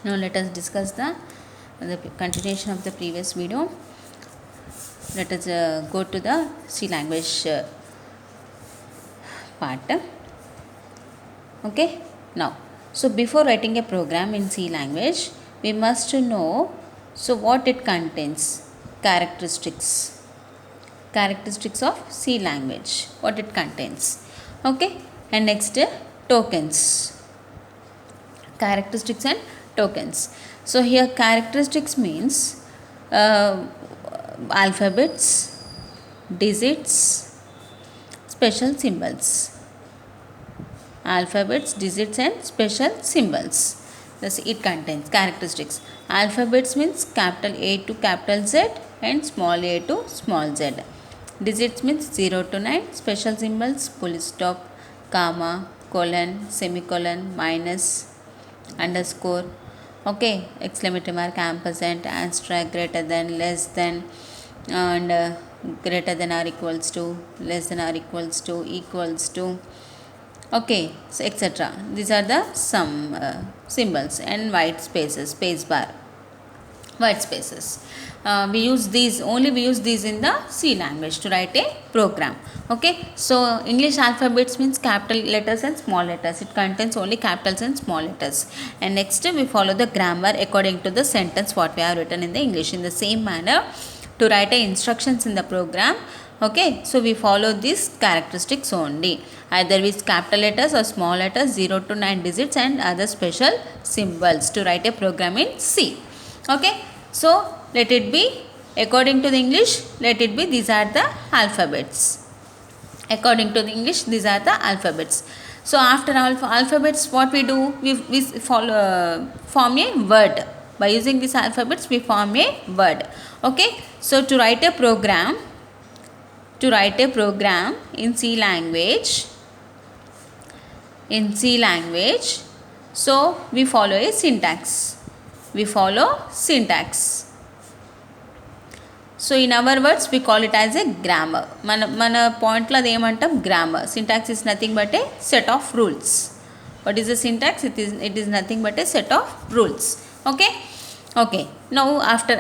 Now let us discuss the continuation of the previous video. Let us go to the C language part. Okay, now so before writing a program in C language, we must know so what it contains. Characteristics of C language, what it contains. Okay, and next tokens. Characteristics and tokens. So here characteristics means alphabets, digits, special symbols. Alphabets, digits and special symbols. Thus it contains characteristics. Alphabets means capital A to capital Z and small a to small z. Digits means 0 to 9. Special symbols full stop, comma, colon, semicolon, minus, underscore, okay, exclamatory mark, ampersand, asterisk, greater than, less than, and greater than or equals to, less than or equals to, equals to, okay, so etc. These are the some symbols. And white spaces, space bar, white spaces. We use these in the C language to write a program. Okay, so English alphabets means capital letters and small letters. It contains only capitals and small letters. And next we follow the grammar according to the sentence what we have written in the English. In the same manner, to write a instructions in the program, okay, so we follow these characteristics only, either with capital letters or small letters, 0 to 9 digits and other special symbols to write a program in C. Okay, so let it be according to the English, let it be these are the alphabets. According to the English, these are the alphabets. So after alphabets, what we do, we form a word. By using these alphabets, we form a word. Okay, so to write a program in C language, so we follow a syntax. So in our words, we call it as a grammar. Mana point la emantam grammar. Syntax is nothing but a set of rules. What is the syntax? It is nothing but a set of rules. Okay. Now after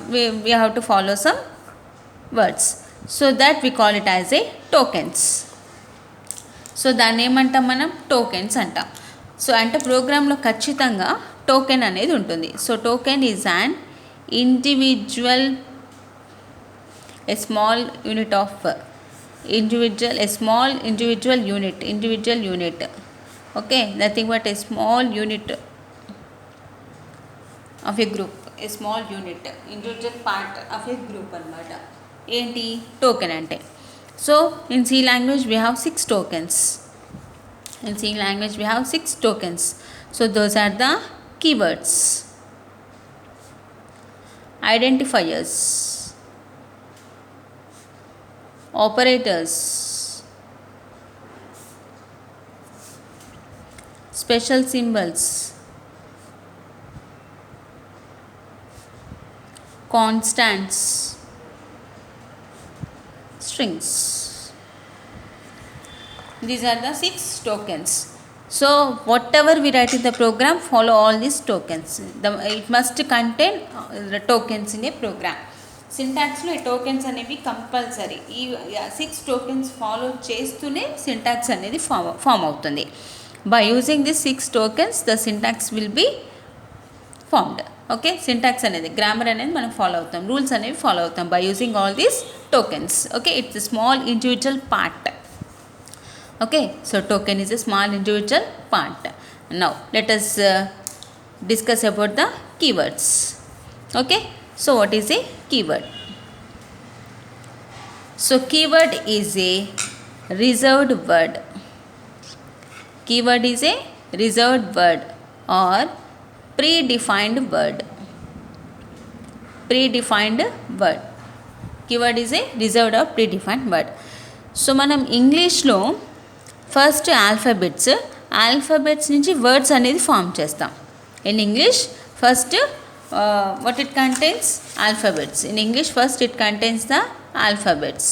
we have to follow some words. So that we call it as a tokens. So దాన్ని ఏమంటాం మనం tokens అంటాం. So అంటే ప్రోగ్రాంలో ఖచ్చితంగా token అనేది ఉంటుంది. So token is an individual, a small unit of individual unit. Okay, nothing but a small unit of a group, a small unit, individual part of a group అన్నమాట. ఏంటి token అంటే. So in C language we have 6 tokens. So those are the keywords, identifiers, operators, special symbols, constants, strings. These are the 6 tokens. So whatever we write in the program, follow all these tokens. It must contain the tokens in a program. సింటాక్స్లో ఈ tokens అనేవి compulsory. ఈ 6 tokens follow చేస్తూనే syntax అనేది form అవుతుంది. By using this 6 tokens the syntax will be formed. Okay, syntax అనేది grammar అనేది మనం ఫాలో అవుతాం, రూల్స్ అనేవి ఫాలో అవుతాం by using all these tokens. Okay, it's a small individual part. Okay, so token is a small individual part. Now let us discuss about the keywords. Okay, so what is a keyword? So keyword is a reserved word. Keyword is a reserved word or predefined word. Keyword is a reserved or predefined word. So మనం ఇంగ్లీష్లో first alphabets నుంచి words అనేది form చేస్తాం. In English first what it contains? Alphabets. In English first it contains the alphabets.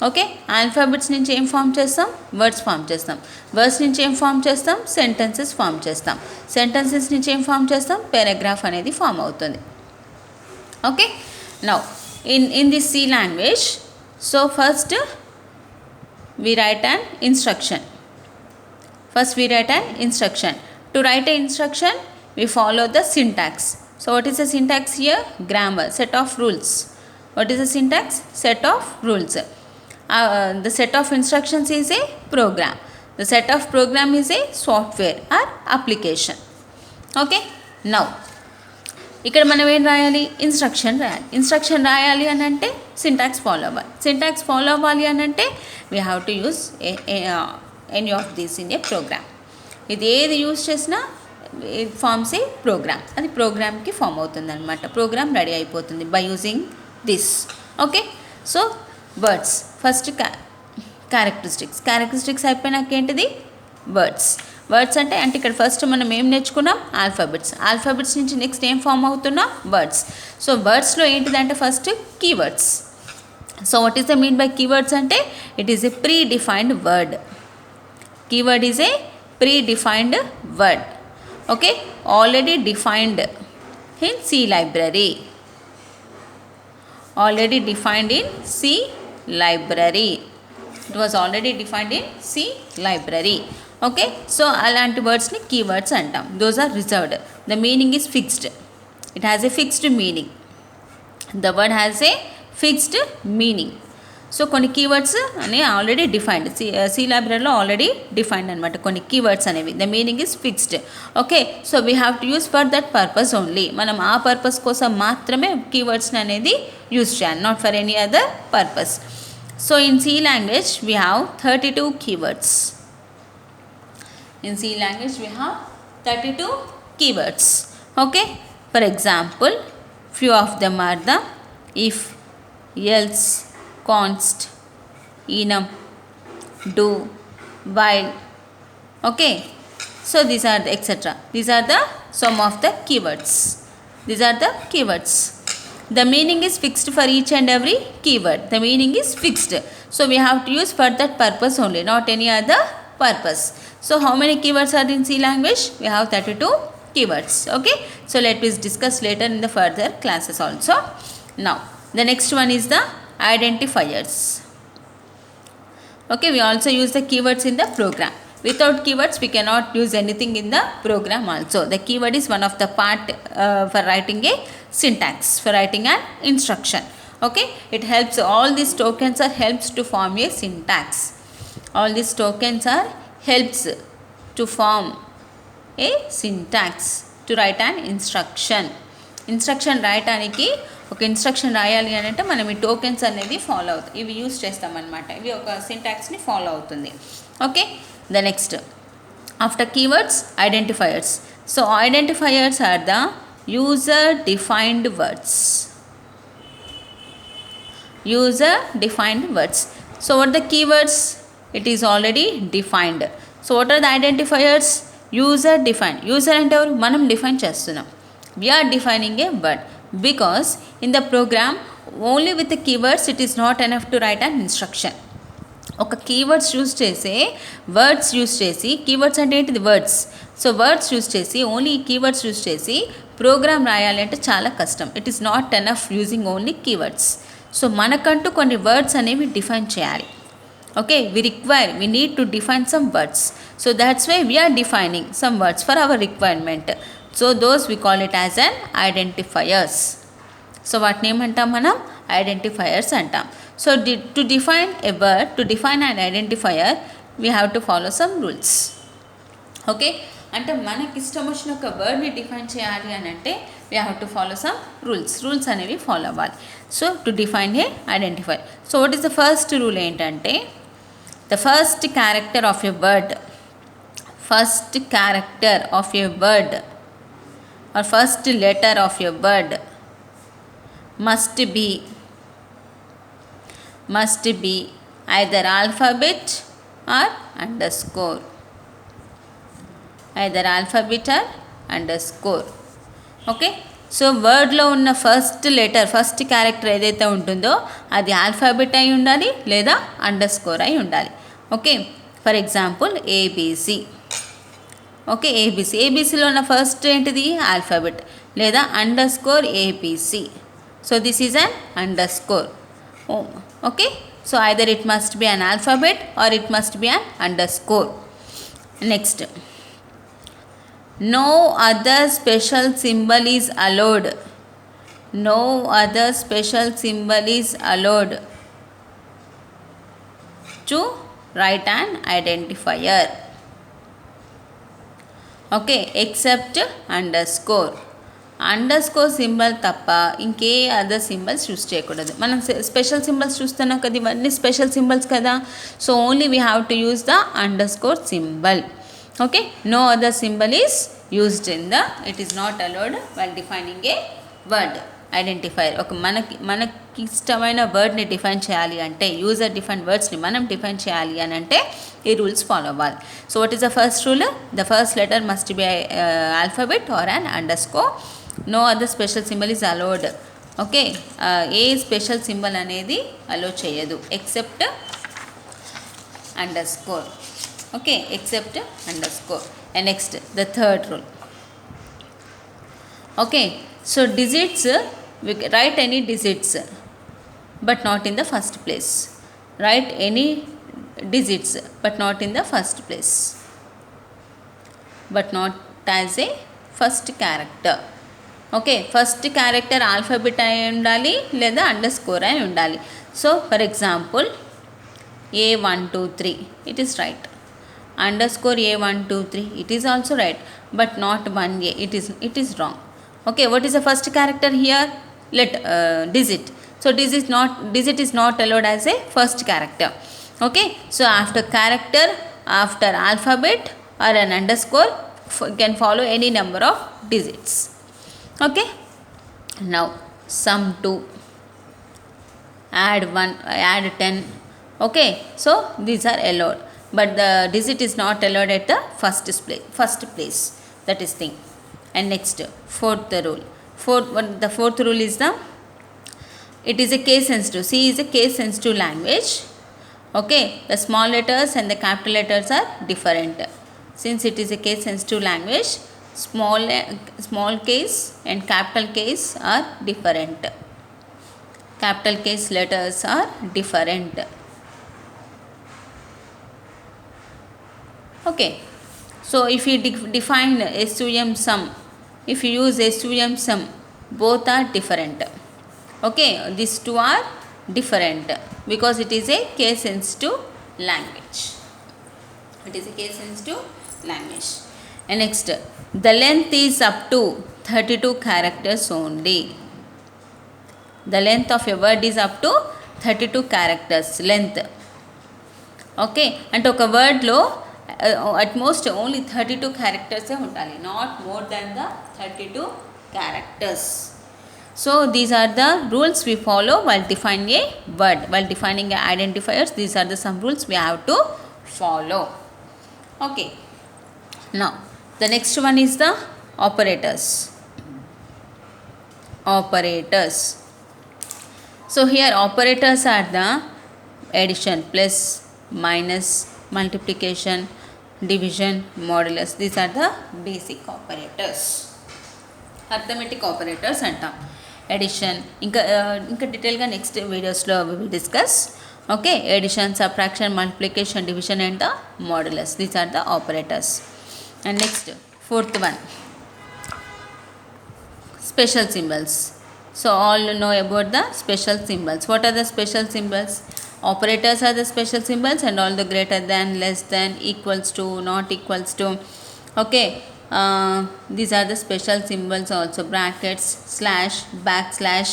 Okay, alphabets నుంచి ఏం form చేస్తాం? Words form చేస్తాం. Words నుంచి ఏం ఫామ్ చేస్తాం? సెంటెన్సెస్ ఫామ్ చేస్తాం. సెంటెన్సెస్ నుంచి ఏం ఫామ్ చేస్తాం? పారాగ్రాఫ్ అనేది ఫామ్ అవుతుంది. Okay, now in this C language, so first we write an instruction. First we write an instruction. To write an instruction, we follow the syntax. So what is the syntax here? Grammar, set of rules. What is the syntax? Set of rules. The set of instructions is a program. The set of program is a software or application. Okay, now ఇక్కడ మనం ఏం రాయాలి? Instruction రాయాలి. Instruction రాయాలి అని అంటే syntax follow అవ్వాలి. Syntax follow అవ్వాలి అని అంటే we have to use any of these in a program. ఇది ఏది యూజ్ చేసినా ఫార్మ్స్ ఏ ప్రోగ్రామ్, అది ప్రోగ్రామ్కి ఫామ్ అవుతుంది అనమాట. ప్రోగ్రామ్ రెడీ అయిపోతుంది by using this. Okay, so words first characteristics అయిపోయినాక ఏంటిది? వర్డ్స్. వర్డ్స్ అంటే ఇక్కడ ఫస్ట్ మనం ఏం నేర్చుకున్నాం? ఆల్ఫాబెట్స్ నుంచి నెక్స్ట్ ఏం ఫామ్ అవుతున్నాం? వర్డ్స్. సో వర్డ్స్లో ఏంటిదంటే first keywords. So what is the mean by keywords అంటే it is a predefined word. Keyword is a predefined word. Okay, already defined in C library. Already defined in C library. It was already defined in C library. Okay, so అలాంటి వర్డ్స్ని keywords అంటాం. Those are reserved. The meaning is fixed. It has a fixed meaning. The word has a fixed meaning. So కొన్ని keywords అని already defined, C లైబ్రరీలో already defined అనమాట కొన్ని keywords అనేవి. The meaning is fixed. Okay, so we have to use for that purpose only. మనం ఆ purpose కోసం మాత్రమే కీవర్డ్స్ని అనేది యూజ్ చేయాలి, not for any other purpose. So in C language we have 32 keywords. In C language we have 32 keywords. Okay, for example, few of them are the if, else, const, enum, do, while. Okay, so these are the etc. These are the some of the keywords. These are the keywords. The meaning is fixed for each and every keyword. The meaning is fixed. So we have to use for that purpose only, not any other purpose. So how many keywords are in C language? We have 32 keywords. Okay, so let us discuss later in the further classes also. Now the next one is the identifiers. Okay, we also use the keywords in the program. Without keywords we cannot use anything in the program also. The keyword is one of the part for writing a syntax, for writing an instruction. Okay, it helps, all these tokens are helps to form a syntax. All these tokens are helps to form a syntax to write an instruction. Instruction రాయటానికి ఒక instruction రాయాలి అని అంటే మనం ఈ tokens అనేది follow అవుతాయి, ఇవి యూజ్ చేస్తామన్నమాట. ఇవి ఒక సింటాక్స్ని ఫాలో అవుతుంది. Okay, the next after keywords identifiers. So identifiers are the user defined words. User defined words. So what are the keywords? It is already defined. So what are the identifiers? User defined. User అంటే ఎవరు? మనం define చేస్తున్నాం. We are defining a word because in the program only with the keywords it is not enough to write an instruction. ఒక keywords use చేసి, words use చేసి, keywords అంటే ఏంటిది? Words. So words use చేసి, only ఈ keywords use చేసి programme రాయాలి అంటే చాలా కష్టం. It is not enough using only keywords. So మనకంటూ కొన్ని వర్డ్స్ అనేవి డిఫైన్ చేయాలి. Okay, we need to define some words. So that's why we are defining some words for our requirement. So those we call it as an identifiers. So వాటిని ఏమంటాం మనం? Identifiers అంటాం. So to define a word, to define an identifier, we have to follow some rules. Okay, అంటే మనకి ఇష్టం వచ్చిన ఒక వర్డ్ని define చేయాలి అని అంటే we have to follow some rules అనేవి ఫాలో అవ్వాలి. So to define a identifier. So what is the first rule ఏంటంటే the first character of a word, first character of a word or first letter of a word must be either alphabet or underscore. Either alphabet or underscore. Okay, so వర్డ్లో ఉన్న first letter first character ఏదైతే ఉంటుందో అది alphabet అయి ఉండాలి లేదా underscore అయి ఉండాలి. Okay, for example ABC. Okay, ABC. ఏబీసీలో ఉన్న ఫస్ట్ ఏంటిది ఆల్ఫాబెట్ లేదా underscore ABC. So this is an underscore. Okay, so either it must be an alphabet or it must be an underscore. Next, no other special symbol is allowed. No other special symbol is allowed to write an identifier. Okay, except underscore. Under score symbol తప్ప ఇంకే other symbols use చేయకూడదు. మనం special symbols చూస్తున్నాం కదా, ఇవన్నీ special symbols కదా. So only we have to use the underscore symbol. Okay, no other symbol is used in the, it is not allowed while defining a word identifier. ఒక మనకి ఇష్టమైన వర్డ్ని define చేయాలి అంటే, user define వర్డ్స్ని మనం define చేయాలి అని అంటే ఈ రూల్స్ ఫాలో అవ్వాలి. So what is the first rule? The first letter must be alphabet or an underscore. No other special symbol is allowed. Okay, a special symbol అనేది allow చేయదు except underscore. Okay, except underscore. And next the third rule. Okay, so digits, we write any digits but not in the first place. Write any digits but not in the first place, but not as a first character. Okay, first character alphabet అయి ఉండాలి లేదా underscore అయి ఉండాలి. So for example A123, it is right. Underscore A123, it is also right, but not 1A, it is wrong. Okay, what is the first character here? Digit. So digit is not allowed as a first character. Okay, so after character, after alphabet or an underscore can follow any number of digits. Okay, now sum 2, add 1, add 10. Okay, so these are allowed, but the digit is not allowed at the first place. That is thing. And next, fourth rule. The fourth rule is it is a case sensitive. C is a case sensitive language. Okay, the small letters and the capital letters are different. Since it is a case sensitive language, small case and capital case are different. Capital case letters are different. Okay, so if you define SUM sum, if you use SUM sum, both are different. Okay, these two are different because it is a case sensitive language. It is a case sensitive language. And next, the length is up to 32 characters only. The length of a word is up to 32 characters length. Okay, and ఒక వర్డ్లో at most only 32 characters ఉండాలి, not more than the 32 characters. So these are the rules we follow while defining a word, while defining identifiers. These are the some rules we have to follow. Okay, now the next one is the operators. So here operators are the addition, plus, minus, multiplication, division, modulus. These are the basic operators. Arithmetic operators అంటాం. Addition ఇంకా డీటెయిల్గా next వీడియోస్లో we will discuss. Okay, addition, subtraction, multiplication, division and the modulus. These are the operators. And next, fourth one, special symbols. So all know about the special symbols. What are the special symbols? Operators are the special symbols and all the greater than, less than, equals to, not equals to. Okay, these are the special symbols also. Brackets, slash, backslash,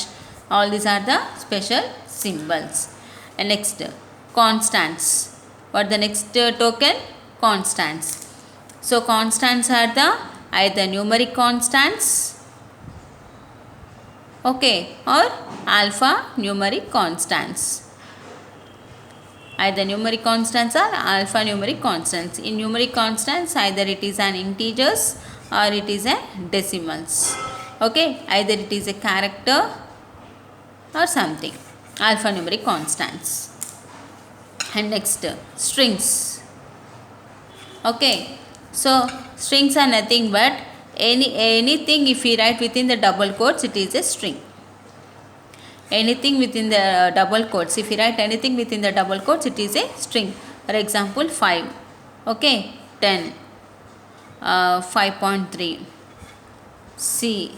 all these are the special symbols. And next, constants. What the next token? Constants. So constants are the either numeric constants, okay, or alpha numeric constants. Either numeric constants or alpha numeric constants. In numeric constants, either it is an integers or it is a decimals. Okay, either it is a character or something, alphanumeric constants. And next, strings. Okay, so strings are nothing but anything if we write within the double quotes, it is a string. Anything within the double quotes, if we write anything within the double quotes, it is a string. For example, 5, okay, 10, 5.3, C,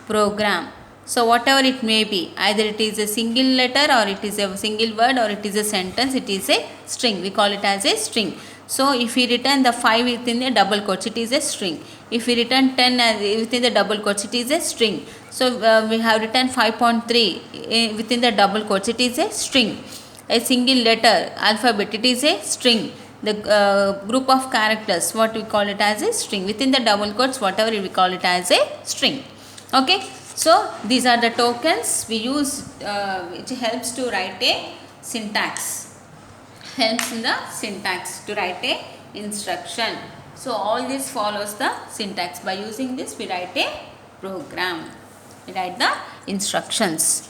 program. So whatever it may be, either it is a single letter or it is a single word or it is a sentence, it is a string. We call it as a string. So if we return the 5 within the double quotes, it is a string. If we return 10 within the double quotes, it is a string. So we have written 5.3 within the double quotes, it is a string. A single letter, alphabet, it is a string. The group of characters, what we call it as a string. Within the double quotes, whatever we call it as a string. Okay, so these are the tokens we use, which helps to write a syntax, helps in the syntax to write a instruction. So all this follows the syntax. By using this, we write a program, we write the instructions.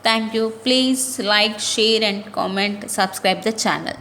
Thank you. Please like, share and comment, subscribe the channel.